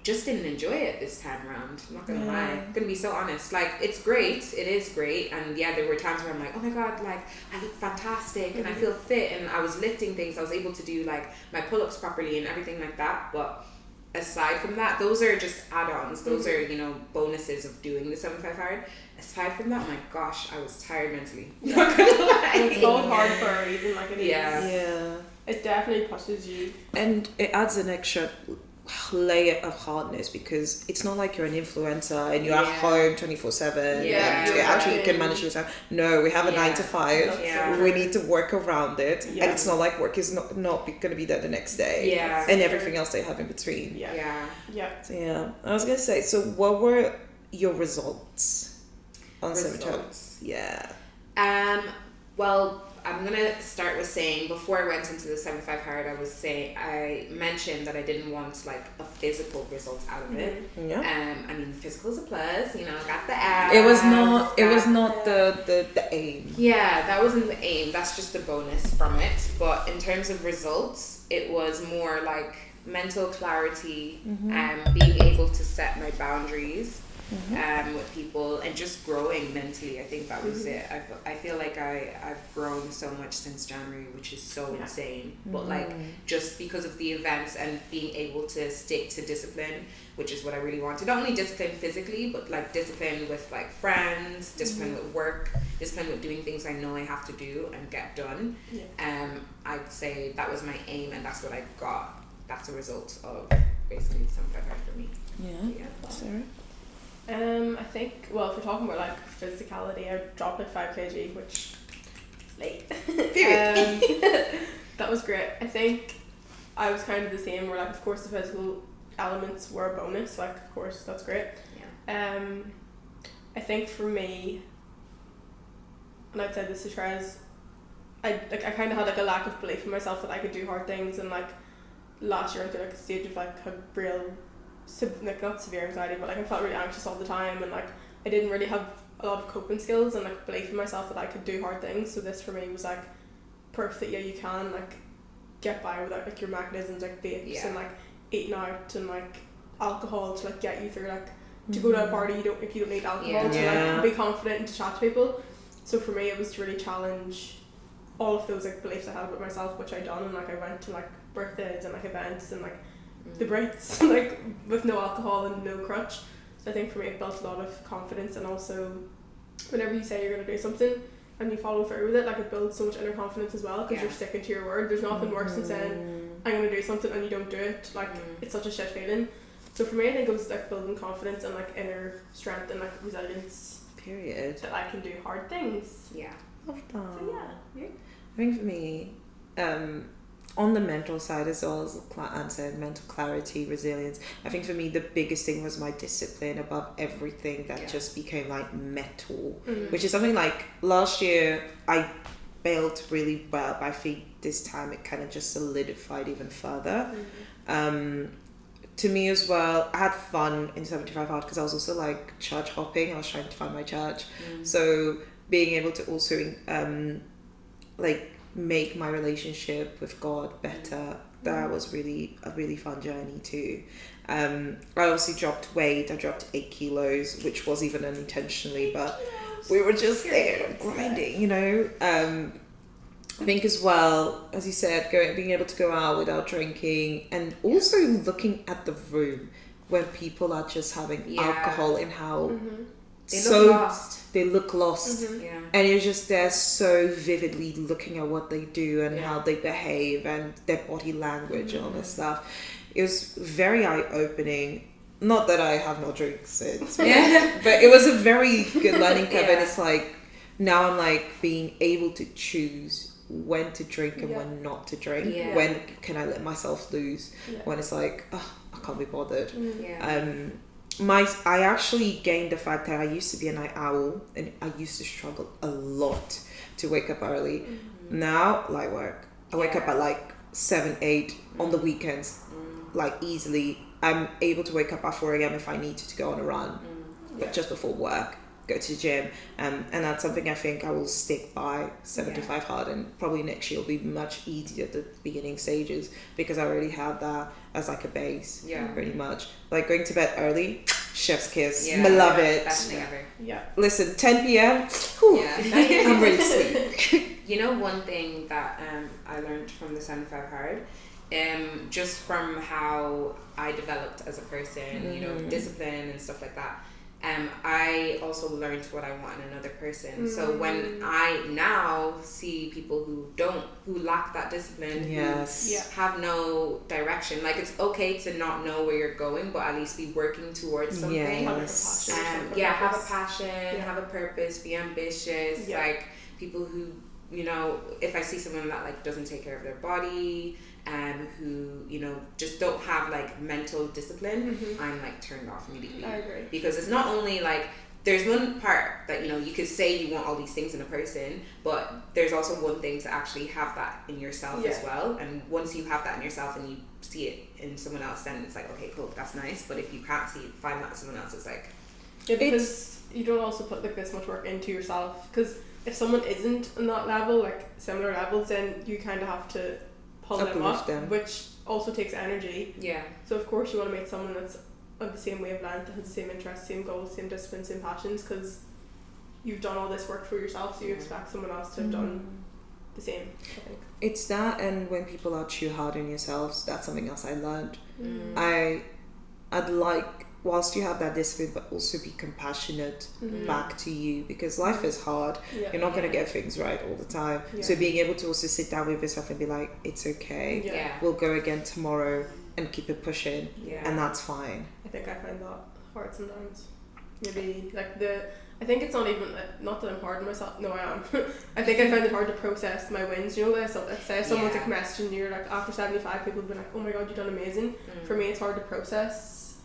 Just didn't enjoy it this time around. I'm not gonna lie. I'm gonna be so honest. Like, it's great. It is great. And yeah, there were times where I'm like, oh my God, like, I look fantastic and I feel fit and I was lifting things. I was able to do like my pull-ups properly and everything like that. But aside from that, those are just add-ons. Those are, bonuses of doing the 75 hard. Aside from that, my gosh, I was tired mentally. Not gonna lie. It's called hard for a reason, like it is. Yeah. It definitely pushes you. And it adds an extra layer of hardness because it's not like you're an influencer and you're at home 24/7 Yeah. and you actually can manage your time. No, we have a 9 to 5. Yeah. We need to work around it, Yeah. and it's not like work is not going to be there the next day. Yeah. And everything else they have in between. Yeah. So yeah, I was gonna say. So what were your results on 75? Yeah. Well, I'm gonna start with saying before I went into the 75 hard, I mentioned that I didn't want like a physical result out of it. Yeah. I mean, the physical is a plus. Got the abs. It was not the aim. Yeah, that wasn't the aim. That's just the bonus from it. But in terms of results, it was more like mental clarity and being able to set my boundaries. With people and just growing mentally. I think that was it. I feel like I've grown so much since January, which is so insane. But like just because of the events and being able to stick to discipline, which is what I really wanted. Not only discipline physically, but like discipline with like friends, discipline with work, discipline with doing things I know I have to do and get done. I'd say that was my aim and that's what I got. That's a result of basically 75 hard for me. Yeah. Sarah? I think, well, if we're talking about like physicality, I dropped like 5 kg, which is late. That was great. I think I was kind of the same where like, of course, the physical elements were a bonus, like, of course, that's great. I think for me, and I'd say this to Trez, I kind of had like a lack of belief in myself that I could do hard things, and like last year I went through like a stage of like a real like not severe anxiety, but like I felt really anxious all the time, and like I didn't really have a lot of coping skills and like belief in myself that I could do hard things. So this for me was like proof that you can like get by without like your mechanisms like vapes and like eating out and like alcohol to like get you through like to go to a party. You don't need alcohol to like be confident and to chat to people. So for me it was to really challenge all of those like beliefs I had about myself, which I done, and like I went to like birthdays and like events and like the Brits like with no alcohol and no crutch. So I think for me it built a lot of confidence, and also whenever you say you're going to do something and you follow through with it, like it builds so much inner confidence as well, because you're sticking to your word. There's nothing worse than saying I'm going to do something and you don't do it. Like it's such a shit feeling. So for me I think it was like building confidence and like inner strength and like resilience, period, that I can do hard things. Love that. So yeah. I think for me, on the mental side as well, as Anne said, mental clarity, resilience. I think for me the biggest thing was my discipline above everything. That just became like metal, which is something like last year I bailed really well, but I think this time it kind of just solidified even further. To me as well, I had fun in 75 hard because I was also like church hopping. I was trying to find my church, so being able to also like make my relationship with God better, that was really a really fun journey too. I also dropped weight. I dropped 8 kilos, which was even unintentionally, but we were just there grinding, I think as well, as you said, being able to go out without drinking, and also looking at the room when people are just having alcohol and how They look lost. They look lost. Yeah. And you're just there so vividly looking at what they do and how they behave and their body language and all this stuff. It was very eye-opening. Not that I have no drinks since, but it was a very good learning curve. And it's like, now I'm like being able to choose when to drink and when not to drink. When can I let myself loose? When it's like, oh, I can't be bothered. I actually gained the fact that I used to be a night owl and I used to struggle a lot to wake up early. Now, light work. I wake up at like 7, 8 on the weekends, like easily. I'm able to wake up at 4 a.m. if I need to go on a run, but just before work, go to the gym. And that's something I think I will stick by 75 hard, and probably next year will be much easier at the beginning stages because I already had that as like a base, pretty much. Like going to bed early, chef's kiss. I love it. Best thing ever. Listen, 10 p.m. Whew, I'm ready to sleep. You know, one thing that I learned from the 75 hard, just from how I developed as a person, you know, discipline and stuff like that. I also learned what I want in another person. So when I now see people who lack that discipline, who have no direction, like it's okay to not know where you're going, but at least be working towards something. Have a passion, have a purpose, be ambitious. Like people who, you know, if I see someone that like doesn't take care of their body, who, you know, just don't have like mental discipline, I'm like turned off immediately. I agree. Because it's not only like, there's one part that, you know, you could say you want all these things in a person, but there's also one thing to actually have that in yourself as well. And once you have that in yourself and you see it in someone else, then it's like, okay, cool, that's nice. But if you can't find that in someone else, it's like... because you don't also put like this much work into yourself. Because if someone isn't on that level, like similar levels, then you kind of have to pull them up, which also takes energy. So of course you want to meet someone that's of the same wavelength, that has the same interests, same goals, same discipline, same passions, because you've done all this work for yourself, so you expect someone else to have done the same, I think. It's that, and when people are too hard on yourselves, that's something else I learned. I'd like, whilst you have that discipline, but also be compassionate back to you, because life is hard. You're not going to get things right all the time. So being able to also sit down with yourself and be like, it's okay. We'll go again tomorrow and keep it pushing. And that's fine. I think I find that hard sometimes. Maybe like I think it's not even, not that I'm hard on myself. No, I am. I think I find it hard to process my wins. You know, let's say someone's like messaging you, like after 75, people have been like, oh my god, you've done amazing. For me, it's hard to process.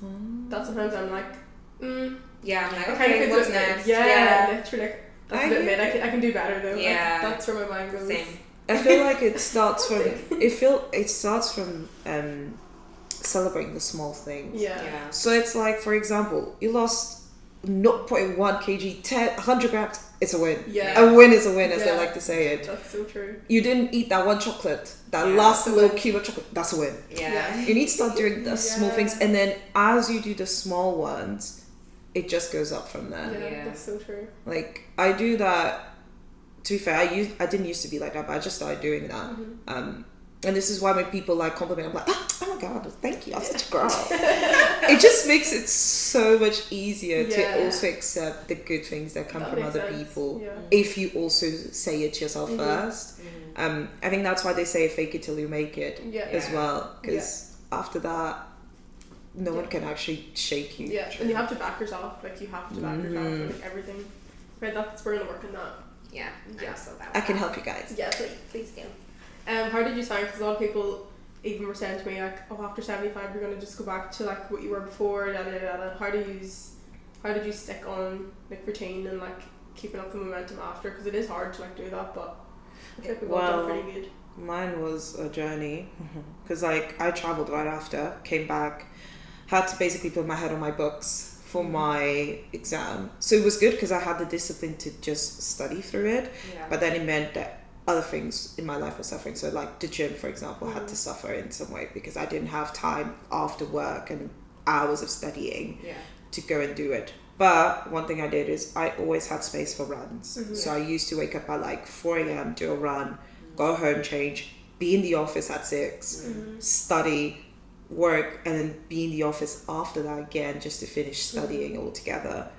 That sometimes I'm like, I'm like, I okay, what's next? Literally, that's a bit mid. I can do better though. Like, that's where my mind goes. Same. I feel like it starts from it starts from celebrating the small things. So it's like, for example, you lost 0.1 kg, 100 grams, it's a win. A win is a win, as they like to say it. That's so true. You didn't eat that one chocolate, that last little cube of chocolate, that's a win. You need to start doing the small things, and then as you do the small ones, it just goes up from there. That's so true. Like, I do that. To be fair, I didn't used to be like that, but I just started doing that. And this is why when people like compliment, I'm like, oh my god, thank you, I'm such a girl. It just makes it so much easier to also accept the good things that come from other people if you also say it to yourself first. I think that's why they say fake it till you make it as well, because after that, no one can actually shake you. And you have to back yourself, like you have to back yourself for like everything. Right, that's where we're work on that. I can help you guys. Please do. How did you find? Because a lot of people even were saying to me like, oh, after 75 you're gonna just go back to like what you were before. How did you stick on like routine and like keeping up the momentum after? Because it is hard to like do that, but I think we've all done pretty good. Mine was a journey, because like I travelled right after, came back, had to basically put my head on my books for my exam. So it was good because I had the discipline to just study through it, but then it meant that other things in my life were suffering. So like the gym, for example, had to suffer in some way because I didn't have time after work and hours of studying to go and do it. But one thing I did is I always had space for runs. So I used to wake up at like 4 a.m, do a run, go home, change, be in the office at 6, study, work, and then be in the office after that again just to finish studying altogether.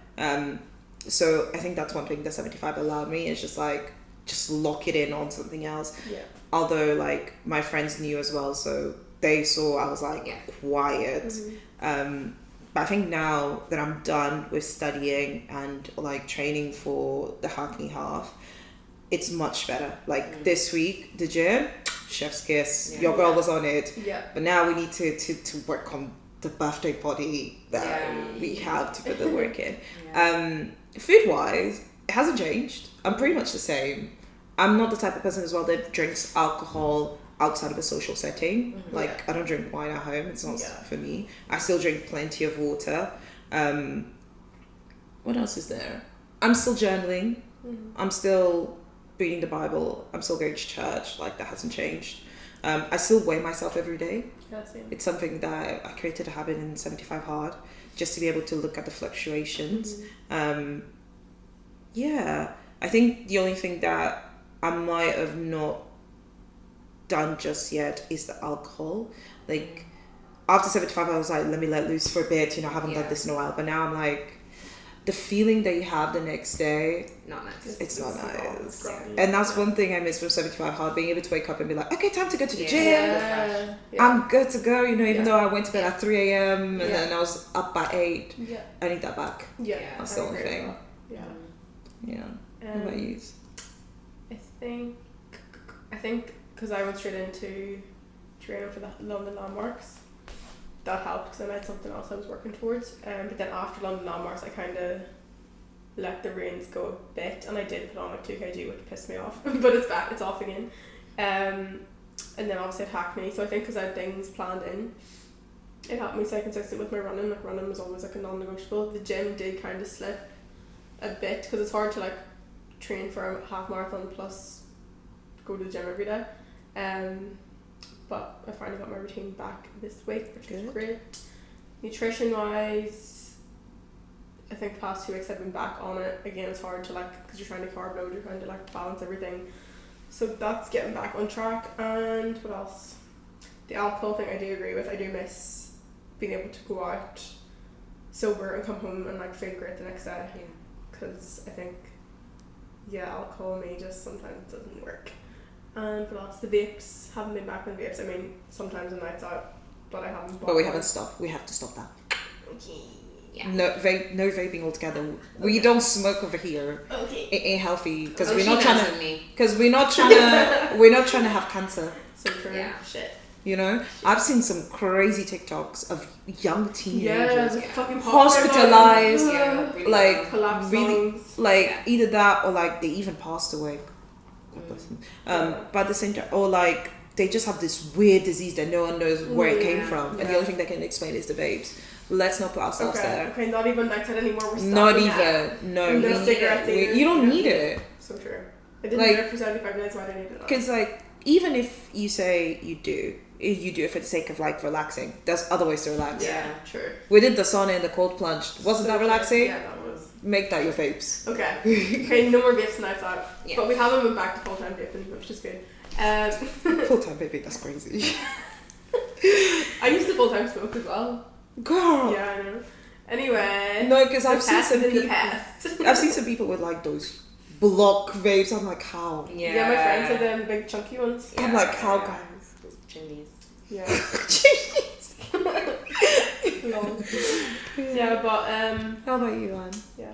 So I think that's one thing that 75 allowed me, is just like, just lock it in on something else. Yeah. Although like my friends knew as well, so they saw I was like quiet. But I think now that I'm done with studying and like training for the Hackney half, it's much better. Like this week, the gym, chef's kiss. Your girl was on it. Yeah. But now we need to work on the birthday party that we have to put the work in. Food wise, it hasn't changed. I'm pretty much the same. I'm not the type of person as well that drinks alcohol outside of a social setting. Like I don't drink wine at home. It's not for me. I still drink plenty of water. What else is there? I'm still journaling. I'm still reading the Bible. I'm still going to church. Like that hasn't changed. I still weigh myself every day. Yeah, same. It's something that I created a habit in 75 Hard, just to be able to look at the fluctuations. I think the only thing that I might have not done just yet is the alcohol. Like after 75 I was like, let me let loose for a bit, I haven't done this in a while, but now I'm like, the feeling that you have the next day, not nice. It's not nice. And that's one thing I miss from 75 Hard, being able to wake up and be like, okay, time to go to the gym. Yeah. I'm good to go, even though I went to bed at 3 a.m. and then I was up by 8. Yeah. I need that back. Yeah. That's the only thing. Yeah. What about you? I think because I went straight into training for the London Landmarks, that helped because I had something else I was working towards. But then after London Landmarks, I kind of let the reins go a bit, and I did put on like 2 kg, which pissed me off. But it's back, it's off again. And then obviously at Hackney, so I think because I had things planned in, it helped me stay consistent with my running. Like running was always like a non-negotiable. The gym did kind of slip a bit because it's hard to like train for a half marathon plus go to the gym every day. But I finally got my routine back this week, which is great. Nutrition wise, I think the past 2 weeks I've been back on it. Again, it's hard to like, because you're trying to carb load, you're trying to like balance everything. So that's getting back on track. And what else? The alcohol thing I do agree with. I do miss being able to go out sober and come home and like feel great the next day. Because I think, alcohol me just sometimes doesn't work. And what else? The vapes, haven't been back on vapes. I mean, sometimes on nights out, but I haven't bought. But we haven't stopped. We have to stop that. Okay. Yeah. No vaping altogether. We don't smoke over here. Okay. It ain't healthy because Oh, we're she not trying mentioned to. me. Because we're not trying to have cancer. So true. Yeah. Shit. I've seen some crazy TikToks of young teenagers fucking hospitalized, really like collapsed really, lungs. like either that or like they even passed away. God bless them. But at the same time, or like they just have this weird disease that no one knows where it came from, and the only thing they can explain is the vapes. Let's not put ourselves there. Okay, not even night out anymore. We're Not stopping even. that. No, And no cigarettes either. you don't need it. So true. I didn't Like- need it for 75 minutes. Why do I need it now? Because like even if you say you do it for the sake of like relaxing. There's other ways to relax. Yeah, true. We did the sauna and the cold plunge. Wasn't that relaxing? Yeah, that was. Make that your vapes. Okay. Okay, no more vapes nights out. Yeah. But we haven't went back to full-time vaping, which is good. Full-time vaping, that's crazy. I used to full-time smoke as well. Girl. Yeah, I know. Anyway. No, because the I've seen past some is in the people. past. I've seen some people with like those block vapes. I'm like, how? Yeah, my friends have them big chunky ones. I'm like, how, guys? Chimneys. Yeah. Jeez. Lol. Yeah, but How about you, Anne? yeah.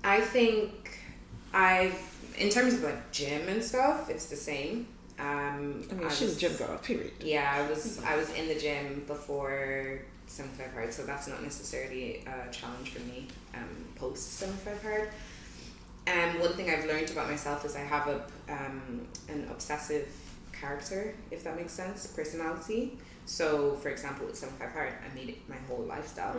I think in terms of like gym and stuff, it's the same. I mean, she's a gym girl, period. Yeah, I was in the gym before 75 Hard, so that's not necessarily a challenge for me post 75 Hard. One thing I've learned about myself is I have an obsessive character, if that makes sense, personality. So, for example, with 75 Hard, I made it my whole lifestyle,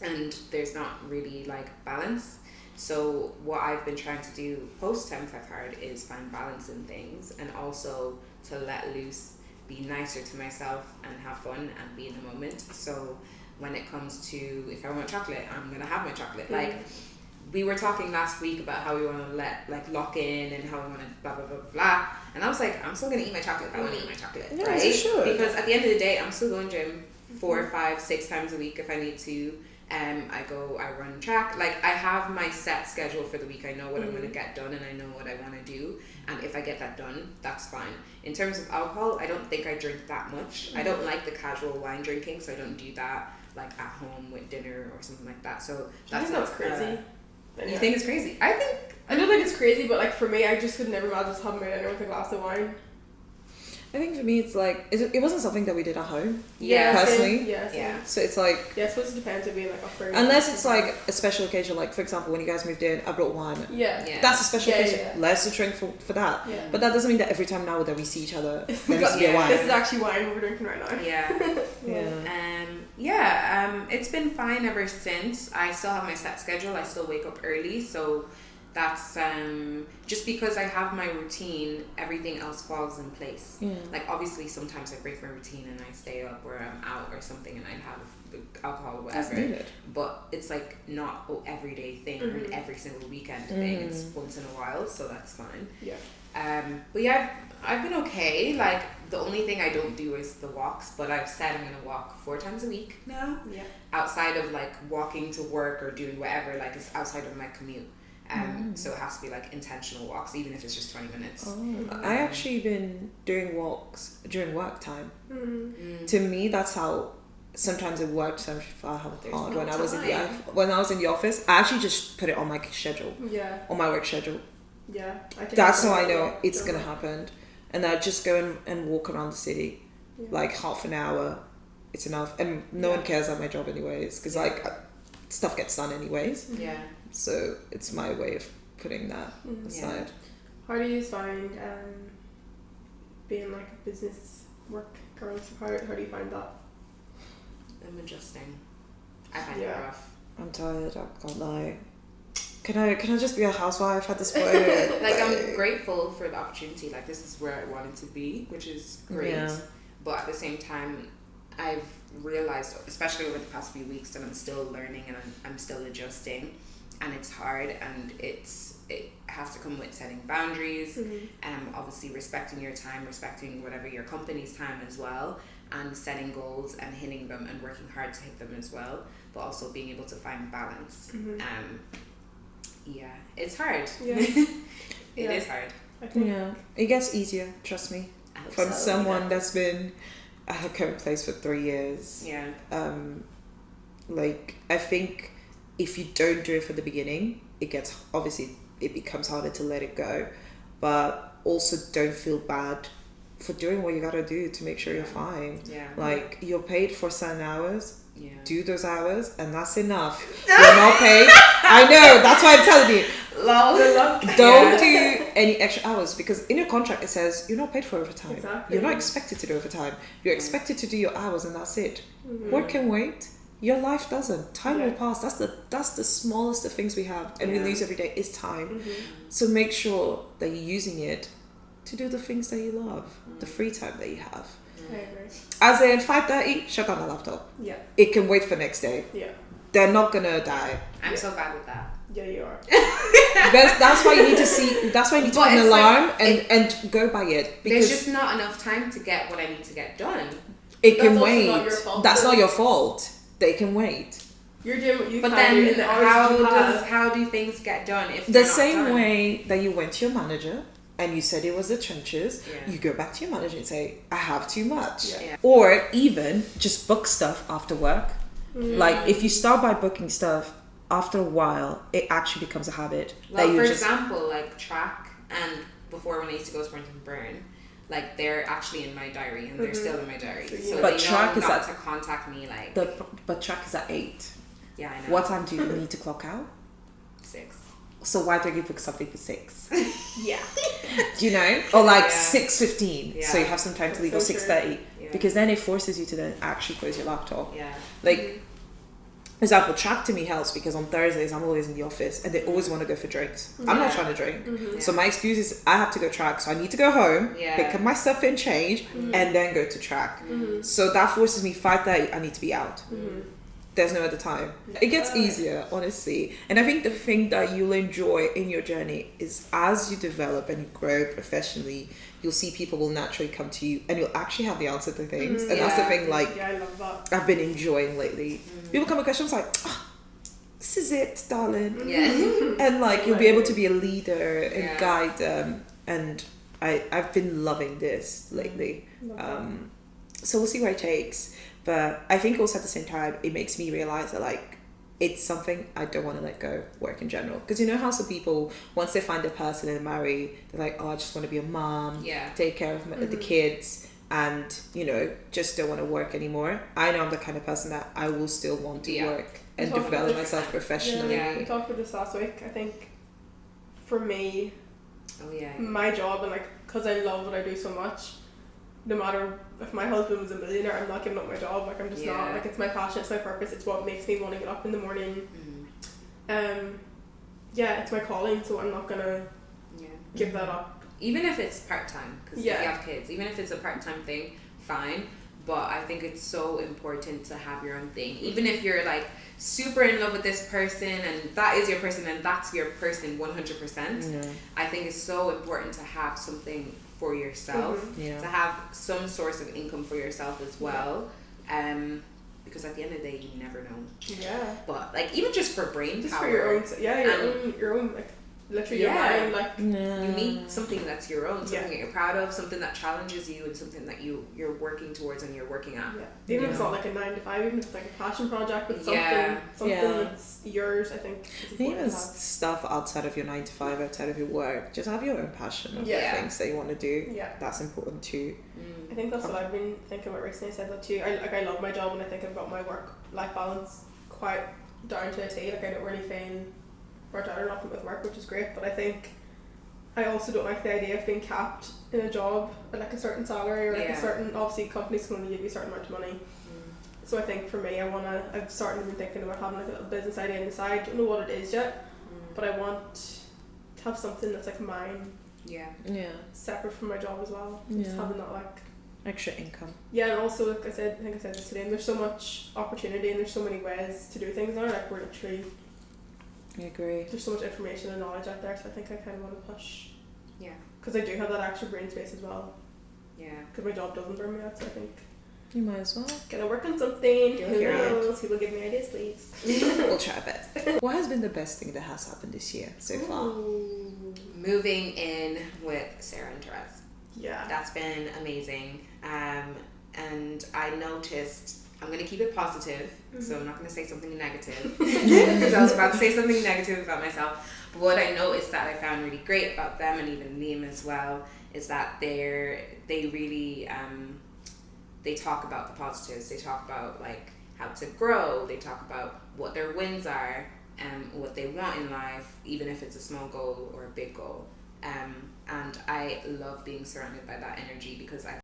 and there's not really like balance. So what I've been trying to do post 75 Hard is find balance in things, and also to let loose, be nicer to myself and have fun and be in the moment. So when it comes to, if I want chocolate, I'm gonna have my chocolate. Like we were talking last week about how we want to lock in and how we want to blah blah blah blah, and I was like, I'm still gonna eat my chocolate if I want to eat my chocolate, Yeah, right? you should. Because at the end of the day, I'm still going gym 4, 5, 6 times a week if I need to. I run track. Like, I have my set schedule for the week. I know what I'm going to get done and I know what I want to do. And if I get that done, that's fine. In terms of alcohol, I don't think I drink that much. I don't like the casual wine drinking, so I don't do that like at home with dinner or something like that. So that's crazy. You think it's crazy? I don't think it's crazy, but like for me, I just could never imagine just having my dinner with a glass of wine. I think for me, it's like it wasn't something that we did at home. Yeah, personally. Same. Yeah, same. Yeah. So it's like, yeah, I suppose it depends if being like upper. unless it's like a special occasion, like for example, when you guys moved in, I brought wine. Yeah. That's a special occasion. Yeah. Let's drink for that. Yeah. But that doesn't mean that every time now that we see each other, there needs to be a wine. This is actually wine we're drinking right now. Yeah. It's been fine ever since. I still have my set schedule. I still wake up early, so that's just because I have my routine, everything else falls in place. Yeah. Like, obviously sometimes I break my routine and I stay up or I'm out or something and I have alcohol or whatever. That's needed. But it's like not an everyday thing or an every single weekend thing. It's once in a while, so that's fine. Yeah. But yeah, I've been okay. Like, the only thing I don't do is the walks, but I've said I'm gonna walk 4 times a week now. Yeah. Outside of like walking to work or doing whatever, like it's outside of my commute. So it has to be like intentional walks, even if it's just 20 minutes. I actually been doing walks during work time. To me, that's how sometimes it worked. So I have hard when I was in the office. I actually just put it on my schedule. Yeah. On my work schedule. Yeah. That's how I know it's gonna happen, and I just go and walk around the city, like half an hour. It's enough, and no one cares at my job anyways, because like stuff gets done anyways. Yeah. So it's my way of putting that aside. How do you find being like a business work girl? How do you find that? I'm adjusting. I find it rough. I'm tired. I can't lie. Can I just be a housewife at this point? Like, I'm grateful for the opportunity. Like, this is where I wanted to be, which is great. Yeah. But at the same time, I've realized, especially over the past few weeks, that I'm still learning and I'm still adjusting, and it's hard, and it has to come with setting boundaries, obviously respecting your time, respecting whatever your company's time as well, and setting goals and hitting them and working hard to hit them as well, but also being able to find balance. Yeah, it's hard. Yeah. It is hard. Yeah, it gets easier, trust me. From someone that's been at a current place for 3 years. Yeah. Like, I think if you don't do it from the beginning, it becomes harder to let it go. But also don't feel bad for doing what you gotta do to make sure you're fine. Yeah. Like, you're paid for certain hours. Yeah. Do those hours, and that's enough. You're not paid. I know, that's why I'm telling you. Don't do any extra hours, because in your contract it says you're not paid for overtime. Exactly. You're not expected to do overtime. You're expected to do your hours, and that's it. Work can wait. Your life doesn't. Time will pass. That's the smallest of things we have, and we lose every day is time. So make sure that you're using it to do the things that you love, the free time that you have. I agree. As in 5:30, shut down the laptop. Yeah. It can wait for next day. Yeah. They're not gonna die. I'm so bad with that. Yeah, you are. That's why you need to see. That's why you need to put an alarm and go by it. Because there's just not enough time to get what I need to get done. It can wait. Not your fault, that's not your fault. They can wait. You're doing what you but can do. But then how do things get done if the same way that you went to your manager and you said it was the trenches, you go back to your manager and say, I have too much. Yeah. Or even just book stuff after work. Like, if you start by booking stuff, after a while, it actually becomes a habit. Well, for example, like track, and before when I used to go sprint and burn, like, they're actually in my diary, and they're still in my diary. So but they track know is not to contact me, like... But track is at 8. Yeah, I know. What time do you need to clock out? 6. So why don't you book something for 6? Yeah. Do you know? Or like 6:15. Yeah. So you have some time to leave, or 6:30. Yeah. Because then it forces you to then actually close your laptop. Yeah. Like, for example, track to me helps because on Thursdays I'm always in the office and they always want to go for drinks. I'm not trying to drink. So my excuse is I have to go track. So I need to go home, pick up my stuff and change, and then go to track. So that forces me 5:30, I need to be out. there's no other time. It gets easier, honestly. And I think the thing that you'll enjoy in your journey is as you develop and you grow professionally, you'll see people will naturally come to you and you'll actually have the answer to things. And that's the thing, like, yeah, I love that. I've been enjoying lately. People come with questions like, oh, this is it, darling. Yeah. And like, you'll be able to be a leader and guide them. And I've been loving this lately. So we'll see where it takes. But I think also at the same time, it makes me realize that like it's something I don't want to let go, work in general. Because you know how some people, once they find a person and marry, they're like, oh, I just want to be a mom, take care of the kids, and, you know, just don't want to work anymore. I know I'm the kind of person that I will still want to work and develop myself professionally. Yeah, we talked about this last week. I think for me, my job, and like, because I love what I do so much, no matter if my husband was a millionaire, I'm not giving up my job. Like, I'm just not. Like, it's my passion, it's my purpose, it's what makes me want to get up in the morning. It's my calling, so I'm not gonna give that up. Even if it's part-time, because if you have kids, even if it's a part-time thing, fine. But I think it's so important to have your own thing. Even if you're like super in love with this person and that is your person and that's your person 100%, I think it's so important to have something for yourself, to have some source of income for yourself as well, because at the end of the day you never know. But like, even just for brain just power, for your own like literally your mind, like you need something that's your own, something that you're proud of, something that challenges you, and something that you're working towards and you're working at. Even if it's not like a 9 to 5, even if it's like a passion project with something that's yours, I think it's even stuff outside of your 9 to 5, outside of your work, just have your own passion of the things that you want to do. That's important too. I think that's what I've been thinking about recently. I said that too. I love my job, and I think I've got my work-life balance quite down to a T. Like, I don't really feel burnt out or nothing with work, which is great, but I think I also don't like the idea of being capped in a job at like a certain salary or like a certain, obviously companies can only give you a certain amount of money. So I think for me, I've started been thinking about having like a little business idea on the side. Don't know what it is yet, but I want to have something that's like mine, separate from my job as well. Just having that like extra income. And also, like I said this today, and there's so much opportunity and there's so many ways to do things now. Like, we're literally, I agree. There's so much information and knowledge out there, so I think I kind of want to push. Because I do have that extra brain space as well. Because my job doesn't burn me out, so I think you might as well. Gonna work on something. Who knows? People give me ideas, please. We'll try our best. What has been the best thing that has happened this year so far? Moving in with Sarah and Therese. That's been amazing. And I noticed, I'm going to keep it positive, so I'm not going to say something negative, because I was about to say something negative about myself. But what I noticed that I found really great about them, and even Liam as well, is that they really they talk about the positives. They talk about like how to grow. They talk about what their wins are and what they want in life, even if it's a small goal or a big goal. And I love being surrounded by that energy, because I